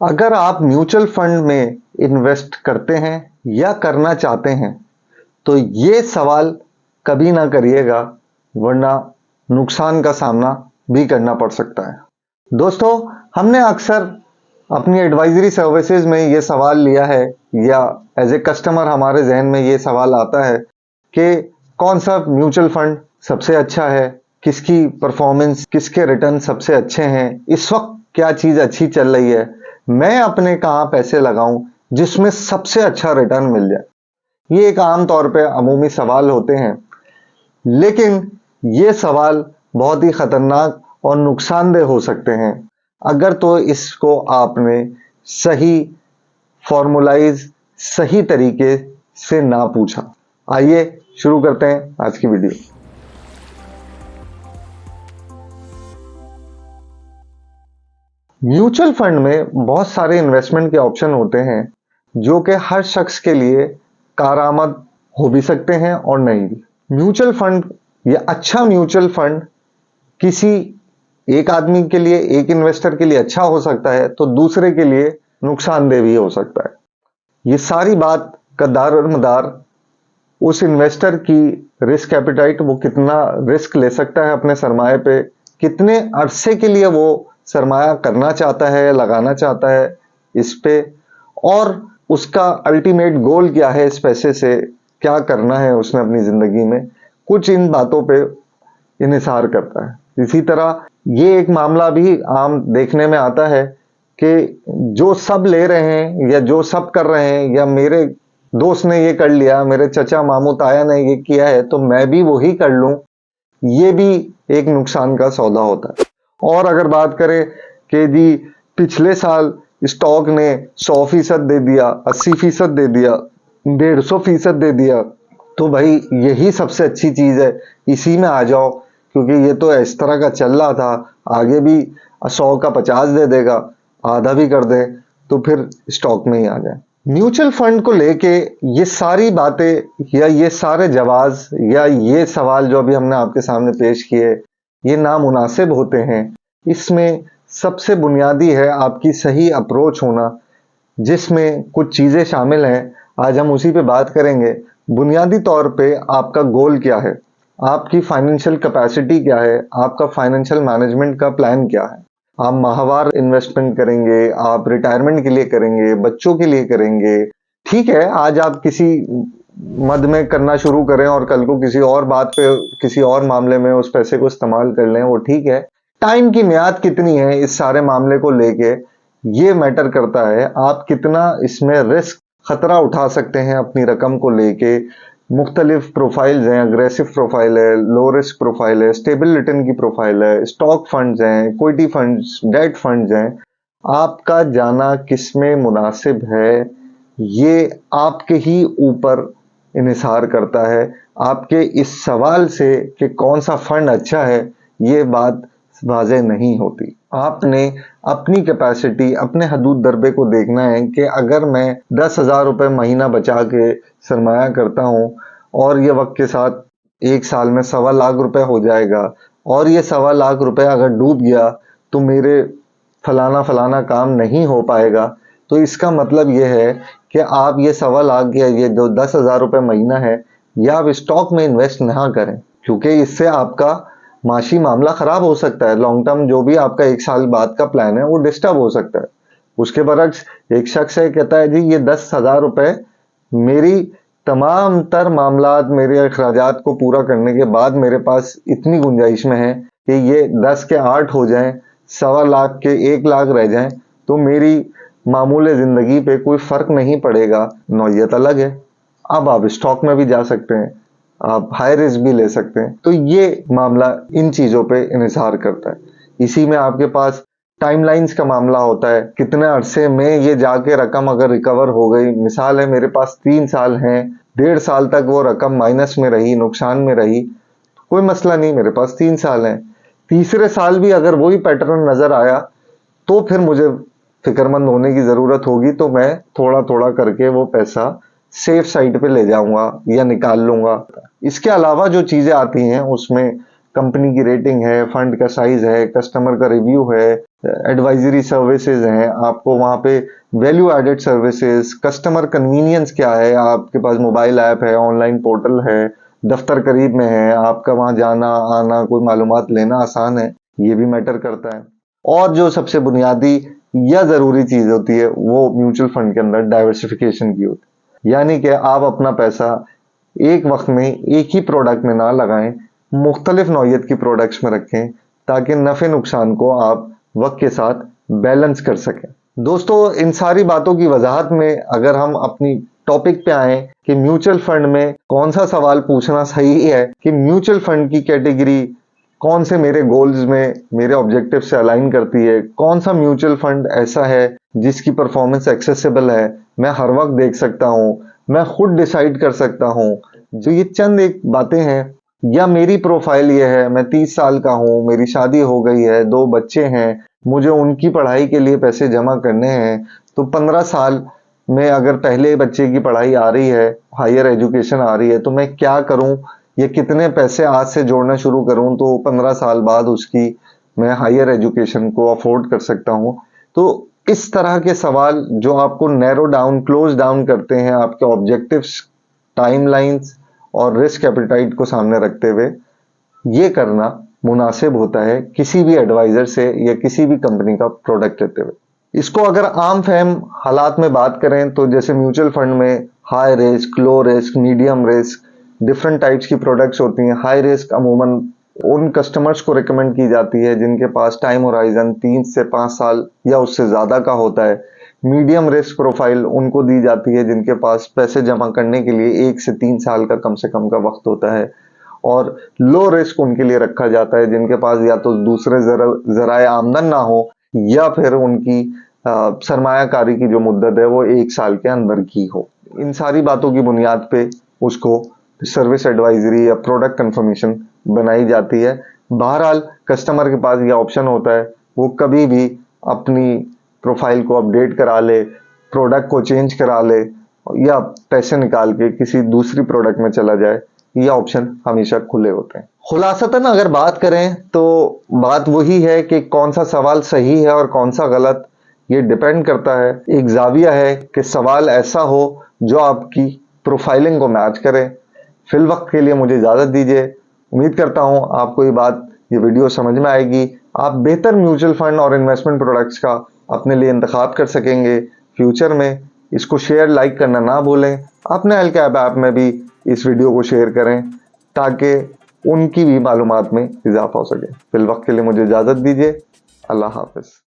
अगर आप mutual fund में इन्वेस्ट करते हैं या करना चाहते हैं तो ये सवाल कभी ना करिएगा, वरना नुकसान का सामना भी करना पड़ सकता है। दोस्तों, हमने अक्सर अपनी एडवाइजरी सर्विसेज में ये सवाल लिया है या एज ए कस्टमर हमारे जहन में ये सवाल आता है कि कौन सा म्यूचुअल फंड सबसे अच्छा है, किसकी परफॉर्मेंस, किसके रिटर्न सबसे अच्छे हैं, इस वक्त क्या चीज अच्छी चल रही है, मैं अपने कहाँ पैसे लगाऊं जिसमें सबसे अच्छा रिटर्न मिल जाए। ये एक आम तौर पे अमूमी सवाल होते हैं, लेकिन ये सवाल बहुत ही खतरनाक और नुकसानदेह हो सकते हैं अगर तो इसको आपने सही फॉर्मुलाइज, सही तरीके से ना पूछा। आइए शुरू करते हैं आज की वीडियो। म्यूचुअल फंड में बहुत सारे इन्वेस्टमेंट के ऑप्शन होते हैं जो कि हर शख्स के लिए कारआमद हो भी सकते हैं और नहीं भी। म्यूचुअल फंड या अच्छा म्यूचुअल फंड किसी एक आदमी के लिए, एक इन्वेस्टर के लिए अच्छा हो सकता है तो दूसरे के लिए नुकसानदेह भी हो सकता है। ये सारी बात का दारोमदार उस इन्वेस्टर की रिस्क एपिटाइट, वो कितना रिस्क ले सकता है अपने सरमाए पे, कितने अरसे के लिए वो सरमाया करना चाहता है, लगाना चाहता है इस पे, और उसका अल्टीमेट गोल क्या है, इस पैसे से क्या करना है उसने अपनी जिंदगी में, कुछ इन बातों पे इन्हिसार करता है। इसी तरह ये एक मामला भी आम देखने में आता है कि जो सब ले रहे हैं या जो सब कर रहे हैं, या मेरे दोस्त ने ये कर लिया, मेरे चचा मामू ताया ने ये किया है तो मैं भी वही कर लूं, ये भी एक नुकसान का सौदा होता है। और अगर बात करें कि जी पिछले साल स्टॉक ने 100% दे दिया, 80% दे दिया, 150% दे दिया, तो भाई यही सबसे अच्छी चीज है, इसी में आ जाओ, क्योंकि ये तो इस तरह का चल रहा था, आगे भी 100 का 50 दे देगा, आधा भी कर दे तो फिर स्टॉक में ही आ जाए। म्यूचुअल फंड को लेके ये सारी बातें या ये सारे जवाब या ये सवाल जो अभी हमने आपके सामने पेश किए, ये नामुनासिब होते हैं। इसमें सबसे बुनियादी है आपकी सही अप्रोच होना, जिसमें कुछ चीजें शामिल हैं। आज हम उसी पे बात करेंगे। बुनियादी तौर पे आपका गोल क्या है, आपकी फाइनेंशियल कैपेसिटी क्या है, आपका फाइनेंशियल मैनेजमेंट का प्लान क्या है। आप माहवार इन्वेस्टमेंट करेंगे, आप रिटायरमेंट के लिए करेंगे, बच्चों के लिए करेंगे, ठीक है। आज आप किसी मद में करना शुरू करें और कल को किसी और बात पे, किसी और मामले में उस पैसे को इस्तेमाल कर लें, वो ठीक है। टाइम की मियाद कितनी है इस सारे मामले को लेके, ये मैटर करता है। आप कितना इसमें रिस्क, खतरा उठा सकते हैं अपनी रकम को लेके। मुख्तलिफ प्रोफाइल्स हैं, अग्रेसिव प्रोफाइल है, लो रिस्क प्रोफाइल है, स्टेबल रिटर्न की प्रोफाइल है, स्टॉक फंड्स हैं, इक्विटी फंड्स, डेट फंड्स हैं। आपका जाना किसमें मुनासिब है, ये आपके ही ऊपर इन्हिसार करता है। आपके इस सवाल से कि कौन सा फंड अच्छा है, ये बात वाज़ेह नहीं होती। आपने अपनी कैपेसिटी, अपने हदूद दरबे को देखना है कि अगर मैं 10,000 रुपये महीना बचा के सरमाया करता हूँ और ये वक्त के साथ एक साल में 1.25 लाख रुपए हो जाएगा, और ये 1.25 लाख रुपए अगर डूब गया तो मेरे फलाना फलाना काम नहीं हो पाएगा, तो इसका मतलब ये है कि आप ये 1.25 लाख या ये जो 10,000 रुपये महीना है, या आप स्टॉक में इन्वेस्ट ना करें, क्योंकि इससे आपका माशी मामला खराब हो सकता है। लॉन्ग टर्म जो भी आपका एक साल बाद का प्लान है वो डिस्टर्ब हो सकता है। उसके बरक्स एक शख्स है, कहता है जी ये 10,000 रुपए मेरी तमाम तर मामलात, मेरे अखराजात को पूरा करने के बाद मेरे पास इतनी गुंजाइश में है कि ये 10 के 8 हो जाएं, 1.25 लाख के 1 लाख रह जाएं, तो मेरी मामूले जिंदगी पे कोई फर्क नहीं पड़ेगा। नौयत अलग है। अब आप स्टॉक में भी जा सकते हैं, आप हाई रिस्क भी ले सकते हैं। तो ये मामला इन चीजों पे इन्हिसार करता है। इसी में आपके पास टाइमलाइंस का मामला होता है, कितने अरसे में ये जाके रकम अगर रिकवर हो गई। मिसाल है, मेरे पास 3 साल हैं, 1.5 साल तक वो रकम माइनस में रही, नुकसान में रही, कोई मसला नहीं, मेरे पास 3 साल हैं। तीसरे साल भी अगर वही पैटर्न नजर आया तो फिर मुझे फिक्रमंद होने की जरूरत होगी, तो मैं थोड़ा थोड़ा करके वो पैसा सेफ साइड पे ले जाऊंगा या निकाल लूंगा। इसके अलावा जो चीजें आती हैं उसमें कंपनी की रेटिंग है, फंड का साइज है, कस्टमर का रिव्यू है, एडवाइजरी सर्विसेज हैं, आपको वहाँ पे value added services, customer convenience क्या है, आपके पास मोबाइल ऐप है, ऑनलाइन पोर्टल है, दफ्तर करीब में है, आपका वहाँ जाना आना कोई मालूमात लेना आसान है, ये भी मैटर करता है। और जो सबसे बुनियादी या ज़रूरी चीज़ होती है वो म्यूचुअल फंड के अंदर डाइवर्सिफिकेशन की होती है, यानी कि आप अपना पैसा एक वक्त में एक ही प्रोडक्ट में ना लगाएं, मुख्तलिफ नौइयत की प्रोडक्ट्स में रखें ताकि नफ़े नुकसान को आप वक्त के साथ बैलेंस कर सकें। दोस्तों, इन सारी बातों की वजाहत में अगर हम अपनी टॉपिक पे आए कि म्यूचुअल फंड में कौन सा सवाल पूछना सही है कि म्यूचुअल फंड की कैटेगरी कौन से मेरे गोल्स में, मेरे ऑब्जेक्टिव से अलाइन करती है, कौन सा म्यूचुअल फंड ऐसा है जिसकी परफॉर्मेंस एक्सेसिबल है, मैं हर वक्त देख सकता हूं, मैं खुद डिसाइड कर सकता हूं। जो ये चंद एक बातें हैं, या मेरी प्रोफाइल ये है, मैं 30 साल का हूं, मेरी शादी हो गई है, 2 बच्चे हैं, मुझे उनकी पढ़ाई के लिए पैसे जमा करने हैं, तो 15 साल में अगर पहले बच्चे की पढ़ाई आ रही है, हायर एजुकेशन आ रही है, तो मैं क्या करूं, ये कितने पैसे आज से जोड़ना शुरू करूं तो 15 साल बाद उसकी मैं हायर एजुकेशन को अफोर्ड कर सकता हूं। तो इस तरह के सवाल जो आपको नैरो डाउन, क्लोज डाउन करते हैं आपके ऑब्जेक्टिव्स, टाइमलाइंस और रिस्क एपेटाइट को सामने रखते हुए, ये करना मुनासिब होता है किसी भी एडवाइजर से या किसी भी कंपनी का प्रोडक्ट लेते हुए। इसको अगर आम फहम हालात में बात करें तो जैसे म्यूचुअल फंड में high risk, low risk, medium risk, different types की प्रोडक्ट्स होती हैं। हाई रिस्क अमूमन उन कस्टमर्स को रिकमेंड की जाती है जिनके पास टाइम होराइजन 3 से 5 साल या उससे ज़्यादा का होता है। मीडियम रिस्क प्रोफाइल उनको दी जाती है जिनके पास पैसे जमा करने के लिए 1 से 3 साल का कम से कम का वक्त होता है। और लो रिस्क उनके लिए रखा जाता है जिनके पास या तो दूसरे ज़राए आमदन ना हो या फिर उनकी सरमायाकारी की जो मुद्दत है वो 1 साल के अंदर की हो। इन सारी बातों की बुनियाद पे उसको सर्विस एडवाइजरी या प्रोडक्ट कंफर्मेशन बनाई जाती है। बहरहाल कस्टमर के पास ये ऑप्शन होता है, वो कभी भी अपनी प्रोफाइल को अपडेट करा ले, प्रोडक्ट को चेंज करा ले या पैसे निकाल के किसी दूसरी प्रोडक्ट में चला जाए। ये ऑप्शन हमेशा खुले होते हैं। खुलासतन अगर बात करें तो बात वही है कि कौन सा सवाल सही है और कौन सा गलत, ये डिपेंड करता है। एक जाविया है कि सवाल ऐसा हो जो आपकी प्रोफाइलिंग को मैच करे। फिल वक्त के लिए मुझे इजाज़त दीजिए। उम्मीद करता हूँ आपको ये वीडियो समझ में आएगी। आप बेहतर म्यूचुअल फंड और इन्वेस्टमेंट प्रोडक्ट्स का अपने लिए इंतखाब कर सकेंगे फ्यूचर में। इसको शेयर, लाइक करना ना भूलें। अपने अल-कैब ऐप में भी इस वीडियो को शेयर करें ताकि उनकी भी मालूमात में इजाफा हो सके। फिल वक्त के लिए मुझे इजाज़त दीजिए। अल्लाह हाफ़िज़।